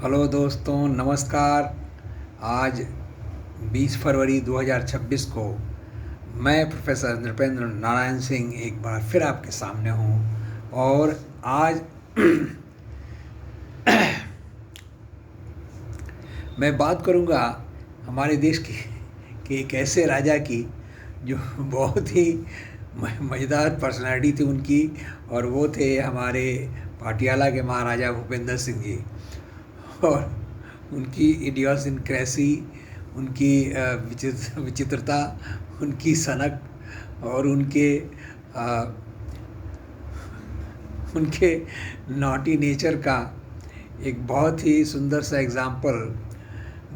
Hello दोस्तों, नमस्कार। आज 20 फरवरी 2026 को मैं प्रोफेसर नृपेंद्र नारायण सिंह एक बार फिर आपके सामने हूँ। और आज मैं बात करूँगा हमारे देश के एक ऐसे राजा की जो बहुत ही मज़ेदार पर्सनालिटी थी उनकी, और वो थे हमारे पाटियाला के महाराजा भूपेंद्र सिंह जी। और उनकी इडियोसिंक्रेसी, उनकी विचित्रता, उनकी सनक और अ, उनके नॉटी नेचर का एक बहुत ही सुंदर सा एग्जाम्पल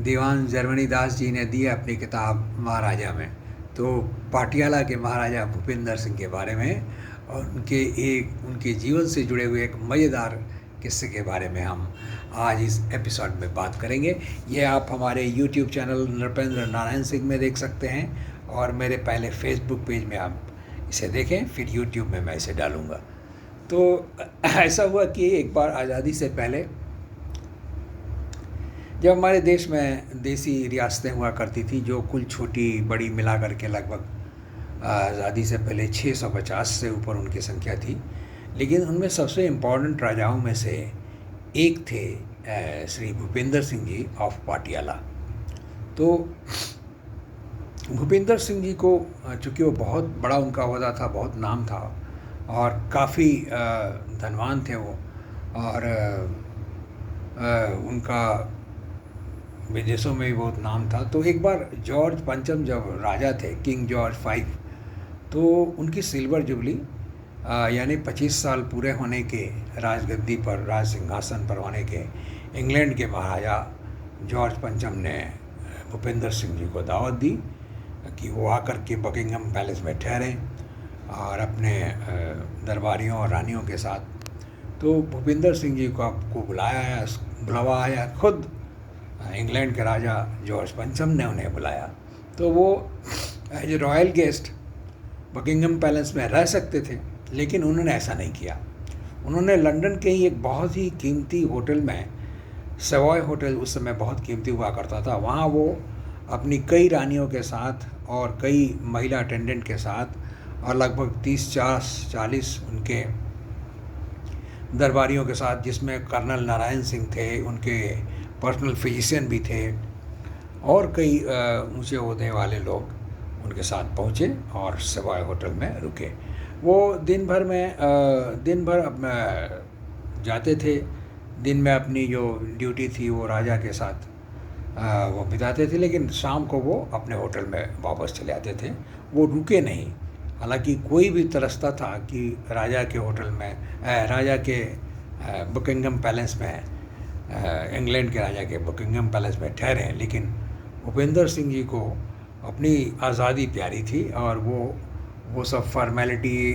दीवान जर्मनी दास जी ने दिया अपनी किताब महाराजा में। तो पाटियाला के महाराजा भूपेंद्र सिंह के बारे में और उनके जीवन से जुड़े हुए एक मज़ेदार किस्से के बारे में हम आज इस एपिसोड में बात करेंगे। ये आप हमारे YouTube चैनल नृपेंद्र नारायण सिंह में देख सकते हैं, और मेरे पहले Facebook पेज में आप इसे देखें, फिर YouTube में मैं इसे डालूँगा। तो ऐसा हुआ कि एक बार आज़ादी से पहले, जब हमारे देश में देसी रियासतें हुआ करती थी, जो कुल छोटी बड़ी मिला करके लगभग आज़ादी से पहले 650 से ऊपर उनकी संख्या थी। लेकिन उनमें सबसे इम्पोर्टेंट राजाओं में से एक थे श्री भूपेंद्र सिंह जी ऑफ पाटियाला। तो भूपेंद्र सिंह जी को, चूँकि वो बहुत बड़ा उनका ओहदा था, बहुत नाम था और काफ़ी धनवान थे वो, और उनका विदेशों में भी बहुत नाम था। तो एक बार जॉर्ज पंचम जब राजा थे, किंग जॉर्ज 5, तो उनकी सिल्वर जुबली यानी 25 साल पूरे होने के राजगद्दी पर, राज सिंहासन पर होने के, इंग्लैंड के महाराजा जॉर्ज पंचम ने भूपेंद्र सिंह जी को दावत दी कि वो आकर के बकिंगम पैलेस में ठहरें और अपने दरबारियों और रानियों के साथ। तो भूपेंद्र सिंह जी को आपको बुलावा आया, खुद इंग्लैंड के राजा जॉर्ज पंचम ने उन्हें बुलाया। तो वो as a royal guest Buckingham Palace में रह सकते थे, लेकिन उन्होंने ऐसा नहीं किया। उन्होंने लंदन के ही एक बहुत ही कीमती होटल में, सवॉय होटल उस समय बहुत कीमती हुआ करता था, वहाँ वो अपनी कई रानियों के साथ और कई महिला अटेंडेंट के साथ और लगभग 30-40 उनके दरबारियों के साथ, जिसमें कर्नल नारायण सिंह थे, उनके पर्सनल फिजिशियन भी थे, और कई ऊंचे ओहदे वाले लोग उनके साथ पहुँचे और सवॉय होटल में रुके। वो दिन भर जाते थे, दिन में अपनी जो ड्यूटी थी वो राजा के साथ वो बिताते थे, लेकिन शाम को वो अपने होटल में वापस चले आते थे। वो रुके नहीं, हालांकि कोई भी तरसता था कि राजा के होटल में, राजा के बकिंगम पैलेस में, इंग्लैंड के राजा के बकिंगम पैलेस में ठहरे, लेकिन भूपेंद्र सिंह जी को अपनी आज़ादी प्यारी थी और वो सब फॉर्मेलिटी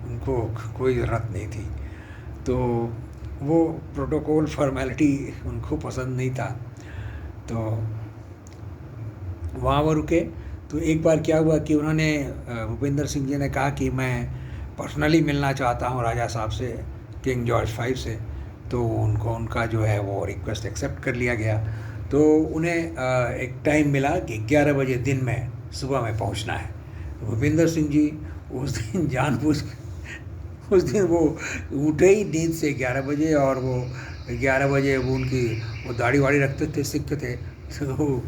उनको कोई ज़रूरत नहीं थी। तो वो प्रोटोकॉल फॉर्मेलिटी उनको पसंद नहीं था। तो वहाँ वो रुके। तो एक बार क्या हुआ कि उन्होंने, भूपेंद्र सिंह जी ने कहा कि मैं पर्सनली मिलना चाहता हूँ राजा साहब से, किंग जॉर्ज 5 से। तो उनका जो है वो रिक्वेस्ट एक्सेप्ट कर लिया गया। तो उन्हें एक टाइम मिला कि 11 बजे दिन में सुबह में पहुंचना है। तो भूपेंद्र सिंह जी उस दिन वो उठे ही नींद से 11 बजे, और वो 11 बजे वो दाढ़ी वाड़ी रखते थे, सिख थे, तो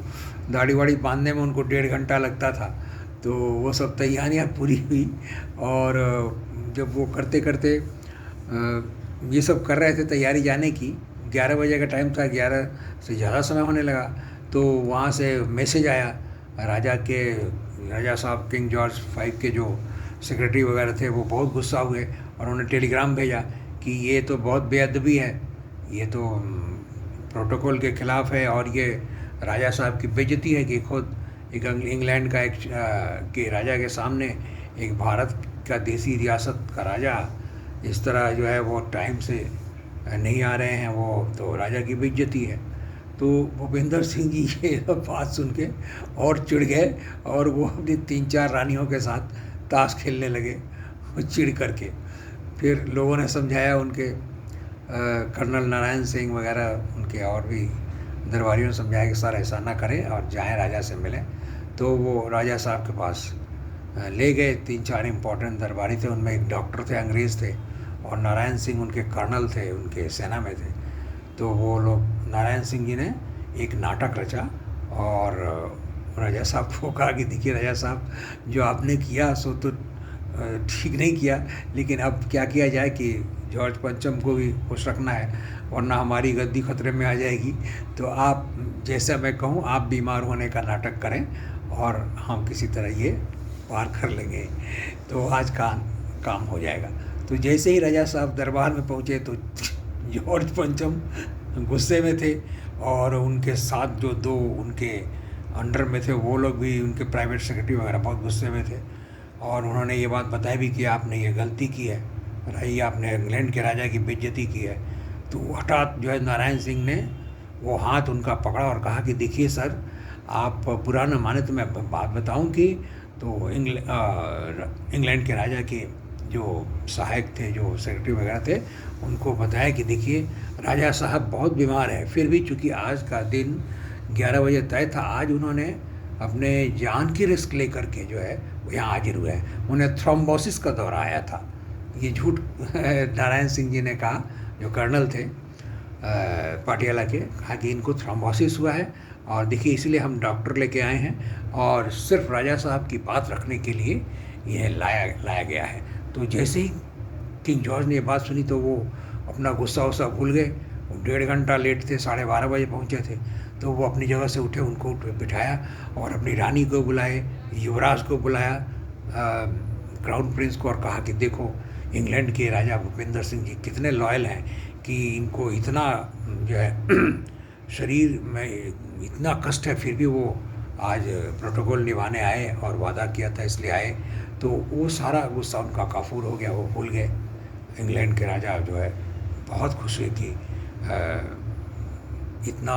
दाढ़ी वाड़ी बांधने में उनको 1.5 घंटा लगता था। तो वो सब तैयारियाँ पूरी हुई, और जब वो करते करते ये सब कर रहे थे तैयारी जाने की, 11 बजे का टाइम था, 11 से ज़्यादा समय होने लगा। तो वहाँ से मैसेज आया, राजा साहब किंग जॉर्ज 5 के जो सेक्रेटरी वगैरह थे वो बहुत गुस्सा हुए, और उन्होंने टेलीग्राम भेजा कि ये तो बहुत बेअदबी है, ये तो प्रोटोकॉल के ख़िलाफ़ है, और ये राजा साहब की बेइज्जती है कि खुद एक इंग्लैंड का के राजा के सामने एक भारत का देसी रियासत का राजा इस तरह जो है वो टाइम से नहीं आ रहे हैं, वो तो राजा की बेइज्जती है। तो भूपेंद्र सिंह जी ये बात सुन के और चिढ़ गए, और वो अपनी 3-4 रानियों के साथ ताश खेलने लगे चिढ़ करके। फिर लोगों ने समझाया उनके कर्नल नारायण सिंह वगैरह उनके और भी दरबारियों ने समझाया कि सर ऐसा ना करें और जाएं राजा से मिलें। तो वो राजा साहब के पास ले गए। 3-4 इम्पोर्टेंट दरबारी थे, उनमें एक डॉक्टर थे, अंग्रेज़ थे, और नारायण सिंह उनके कर्नल थे, उनके सेना में थे। तो वो लोग, नारायण सिंह जी ने एक नाटक रचा और राजा साहब को कहा कि देखिए राजा साहब, जो आपने किया सो तो ठीक नहीं किया, लेकिन अब क्या किया जाए कि जॉर्ज पंचम को भी खुश रखना है, वरना हमारी गद्दी खतरे में आ जाएगी। तो आप जैसा मैं कहूँ, आप बीमार होने का नाटक करें और हम किसी तरह ये पार कर लेंगे, तो आज का काम हो जाएगा। तो जैसे ही राजा साहब दरबार में पहुँचे तो जॉर्ज पंचम गुस्से में थे, और उनके साथ जो 2 उनके अंडर में थे वो लोग भी, उनके प्राइवेट सेक्रेटरी वगैरह बहुत गुस्से में थे। और उन्होंने ये बात बताई भी कि आपने ये गलती की है, रही आपने इंग्लैंड के राजा की बेइज्जती की है। तो हठात जो है नारायण सिंह ने वो हाथ उनका पकड़ा और कहा कि देखिए सर, आप बुरा न माने तो मैं बात बताऊं कि तो इंग्लैंड के राजा के जो सहायक थे, जो सेक्रेटरी वगैरह थे, उनको बताया कि देखिए राजा साहब बहुत बीमार है, फिर भी चूँकि आज का दिन 11 बजे तय था, आज उन्होंने अपने जान की रिस्क लेकर के जो है वो यहाँ हाजिर हुए हैं। उन्हें थ्रोम्बोसिस का दौरा आया था। ये झूठ नारायण सिंह जी ने कहा, जो कर्नल थे पाटियाला के, कहा कि इनको थ्रोम्बोसिस हुआ है और देखिए इसलिए हम डॉक्टर लेके आए हैं और सिर्फ राजा साहब की बात रखने के लिए यह लाया गया है। तो जैसे ही किंग जॉर्ज ने ये बात सुनी तो वो अपना गुस्सा वुस्सा भूल गए। वो 1.5 घंटा लेट थे, 12:30 बजे पहुँचे थे। तो वो अपनी जगह से उठे, उनको बिठाया और अपनी रानी को बुलाए, युवराज को बुलाया, क्राउन प्रिंस को, और कहा कि देखो इंग्लैंड के राजा भूपेंद्र सिंह जी कितने लॉयल हैं कि इनको इतना जो है शरीर में इतना कष्ट है, फिर भी वो आज प्रोटोकॉल निभाने आए और वादा किया था इसलिए आए। तो वो सारा गुस्सा उनका काफूर हो गया, वो भूल गए। इंग्लैंड के राजा जो है बहुत खुश हुए कि इतना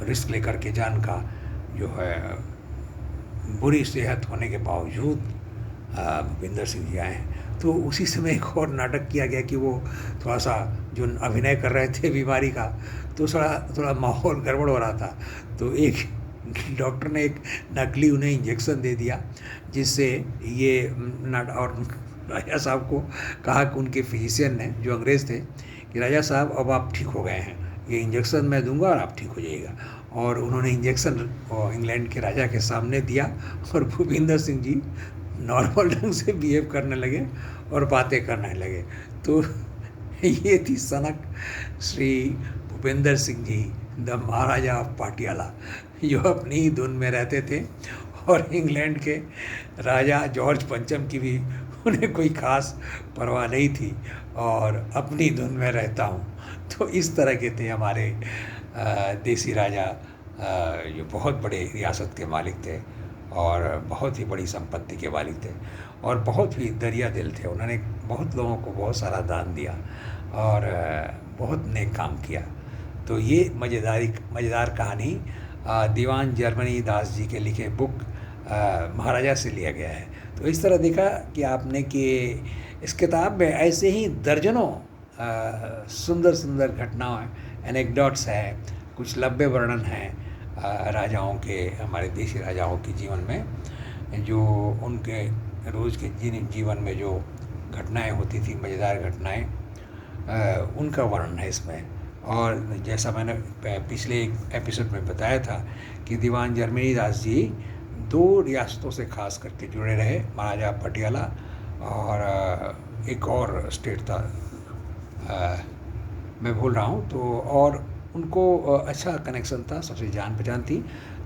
रिस्क लेकर के जान का जो है बुरी सेहत होने के बावजूद भूपेंद्र सिंह जी आए हैं। तो उसी समय एक और नाटक किया गया कि वो थोड़ा सा जो अभिनय कर रहे थे बीमारी का, तो थोड़ा माहौल गड़बड़ हो रहा था। तो एक डॉक्टर ने एक नकली उन्हें इंजेक्शन दे दिया, जिससे ये और राजा साहब को कहा कि उनके फिजिशियन ने, जो अंग्रेज़ थे, कि राजा साहब अब आप ठीक हो गए हैं, ये इंजेक्शन मैं दूंगा और आप ठीक हो जाइएगा। और उन्होंने इंजेक्शन इंग्लैंड के राजा के सामने दिया और भूपेंद्र सिंह जी नॉर्मल ढंग से बिहेव करने लगे और बातें करने लगे। तो ये थी सनक Shri Bhupendra Singh ji, the Maharaja of Patiala, जो अपनी ही धुन में रहते थे और इंग्लैंड के राजा जॉर्ज पंचम की भी उन्हें कोई ख़ास परवाह नहीं थी, और अपनी धुन में रहता हूँ। तो इस तरह के थे हमारे देसी राजा, जो बहुत बड़े रियासत के मालिक थे और बहुत ही बड़ी संपत्ति के मालिक थे और बहुत ही दरिया दिल थे। उन्होंने बहुत लोगों को बहुत सारा दान दिया और बहुत नेक काम किया। तो ये मज़ेदार कहानी दीवान जर्मनी दास जी के लिखे बुक महाराजा से लिया गया है। तो इस तरह देखा कि आपने कि इस किताब में ऐसे ही दर्जनों सुंदर सुंदर घटनाएं, एनेक्डोट्स हैं, कुछ लव्य वर्णन हैं राजाओं के, हमारे देशी राजाओं के जीवन में, जो उनके रोज़ के जीवन में जो घटनाएं होती थी, मज़ेदार घटनाएं, उनका वर्णन है इसमें। और जैसा मैंने पिछले एक एपिसोड में बताया था कि दीवान जर्मनी दास जी 2 रियासतों से खास करके जुड़े रहे, महाराजा पटियाला और एक और स्टेट था, मैं भूल रहा हूँ। तो और उनको अच्छा कनेक्शन था, सबसे जान पहचान थी।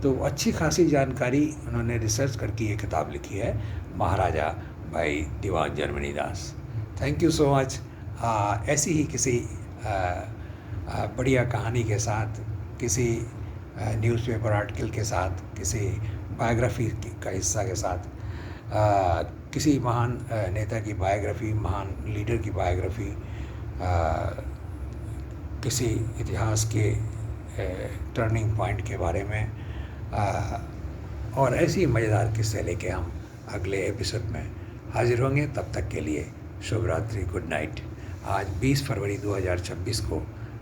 तो अच्छी खासी जानकारी उन्होंने रिसर्च करके ये किताब लिखी है, Maharaja by Diwan Jarmani Das. Thank you so much. ऐसी ही किसी बढ़िया कहानी के साथ, किसी न्यूज़पेपर आर्टिकल के साथ, किसी बायोग्राफी का हिस्सा के साथ, किसी महान नेता की बायोग्राफी, महान लीडर की बायोग्राफी, किसी इतिहास के टर्निंग पॉइंट के बारे में, और ऐसी मज़ेदार किस्से लेके हम अगले एपिसोड में हाजिर होंगे। तब तक के लिए शुभ रात्रि, गुड नाइट। आज 20 फरवरी 2026 को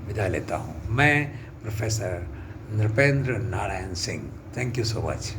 विदा लेता हूँ। मैं professor Nripendra Narayan Singh. Thank you so much.